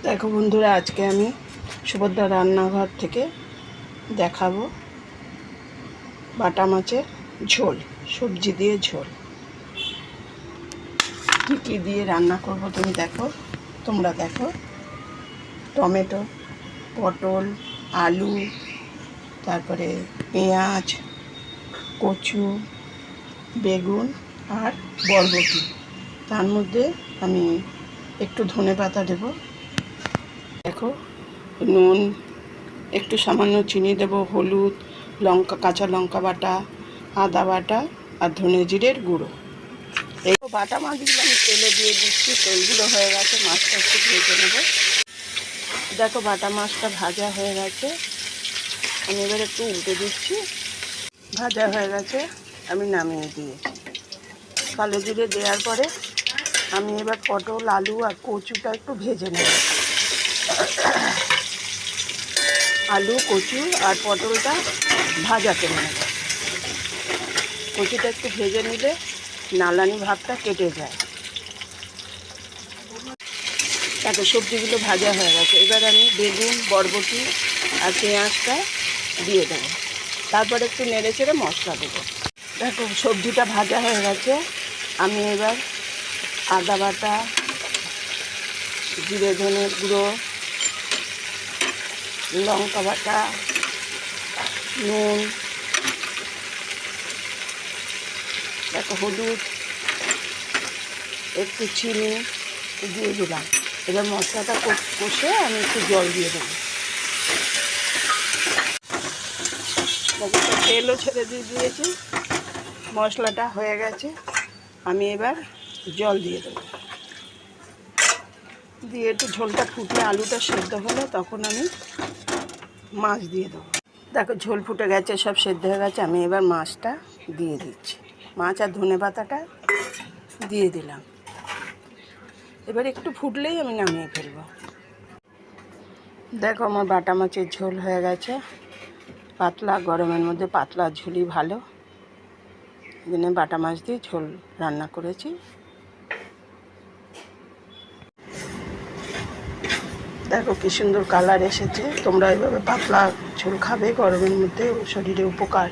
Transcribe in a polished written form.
দেখো বন্ধুরা, আজকে আমি সুভদ্রা রান্নাঘর থেকে দেখাবো বাটা মাছের ঝোল, সবজি দিয়ে ঝোল। কী কী দিয়ে রান্না করব তোমরা দেখো। টমেটো, পটল, আলু, তারপরে পেঁয়াজ, কচু, বেগুন আর বরবটি। তার মধ্যে আমি একটু ধনেপাতা দেবো। দেখো, নুন, একটু সামান্য চিনি দেবো, হলুদ, লঙ্কা, কাঁচা লঙ্কা বাটা, আদা বাটা আর ধনে জিরের গুঁড়ো। এই বাটা মাছগুলো আমি তেলে দিয়ে দিচ্ছি। তেলগুলো হয়ে গেছে, মাছটা একটু ভেজে নেব। দেখো, বাটা মাছটা ভাজা হয়ে গেছে। আমি এবার একটু উল্টে দিচ্ছি। ভাজা হয়ে গেছে, আমি নামিয়ে দিয়েছি। কালো জিরে দেওয়ার পরে আমি এবার পটল, আলু আর কচুটা একটু ভেজে নেব। আলু, কচু আর পটলটা ভাজা করে নেব। কচুটা একটু ভেজে নিলে নালানি ভাবটা কেটে যায়। তাতে সবজিগুলো ভাজা হয়ে গেছে। এবার আমি বেগুন, বরবটি আর পেঁয়াজটা দিয়ে দেবো। তারপর একটু নেড়ে চেড়ে মশলা দেবো। দেখো, সবজিটা ভাজা হয়ে গেছে। আমি এবার আদা বাটা, জিরে ধনের গুঁড়ো, লঙ্কা বাটা, নুন, দেখো হলুদ, একটু চিনি দিয়ে দিলাম। এবার মশলাটা কষে আমি একটু জল দিয়ে দেবো। দেখো, তেলও ছেড়ে দিয়েছি, মশলাটা হয়ে গেছে। আমি এবার জল দিয়ে দেবো। দিয়ে একটু ঝোলটা ফুটলে, আলুটা সেদ্ধ হলে তখন আমি মাছ দিয়ে দেবো। দেখো, ঝোল ফুটে গেছে, সব সেদ্ধ হয়ে গেছে। আমি এবার মাছটা দিয়ে দিচ্ছি। মাছ আর ধনেপাতাটা দিয়ে দিলাম। এবার একটু ফুটলেই আমি নামিয়ে ফেলবো। দেখো, আমার বাটা মাছের ঝোল হয়ে গেছে। পাতলা, গরমের মধ্যে পাতলা ঝোলই ভালো। এই জন্য বাটা মাছ দিয়ে ঝোল রান্না করেছি। দেখো কি সুন্দর কালার এসেছে। তোমরা এইভাবে পাতলা ঝোল খাবে, গরমের মধ্যে শরীরে উপকার।